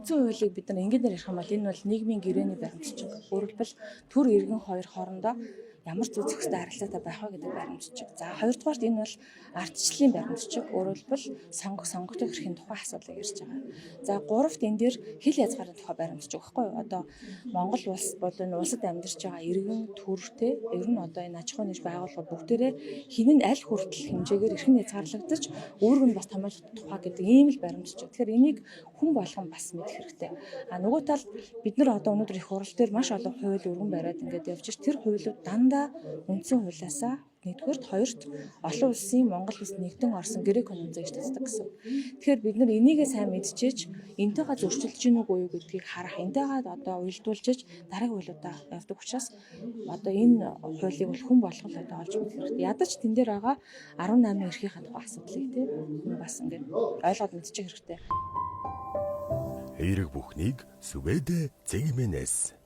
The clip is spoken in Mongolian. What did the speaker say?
үндсэн хуулийг бид нар ингээнээр ярих юм бол энэ бол нийгмийн гэрээний баримтчиг. Өөрөлдвөл төр иргэн хоёр хоорондоо ямар зүй зохистой харилцаатай байх вэ гэдэг баримтчиг. За хоёрдугаарт энэ бол ардчлалын баримтчиг. Өөрөлдвөл сонгогдох эрхийн тухай асуудлыг ярьж байгаа. За гуравт энэ дээр хил язгарын тухай баримтчиг багхгүй юу? Одоо Монгол улс болон энэ улсад амьдарч байгаа иргэн төртэй ер нь одоо энэ аж ахуйн нэгж байгууллагууд бүгдээрээ хэн нь аль хүртэл хэмжээгээр эрхэн язгаарлагдаж өөрөг нь бас томьёолох тухай гэдэг ийм л баримтчиг. Тэгэхээр энийг хүн болгон бас мэдэх хэрэгтэй. А нөгөө талд бид нар одоо өнөөдөр их хурал дээр маш олон хууль өргөн бариад ингээд явж ш тэр хуулиуд дандаа үндсэн хуулиасаа нэгдүгээрт хоёрт олон улсын Монгол улс нэгдэн орсон гэрээ конвенцийг татдаг гэсэн. Тэгэхээр бид нар энийгээ сайн мэдчихэж энтэйгээ зөрчилдөж гин үгүй юу гэдгийг харах, энтэйгээ одоо уялдуулж дараагийн хуулиудаа явдаг учраас одоо энэ хуулийг бол хүн болгол одоо олж мэдэх хэрэгтэй. Ядаж тэн дээр байгаа 18 эрхийнхээ тухай асуудлыг тийм хүн бас ингээд ойлгоод мэдчих хэрэгтэй. Эерэг бүхнийг Сүбэдэ Цэгмэнэс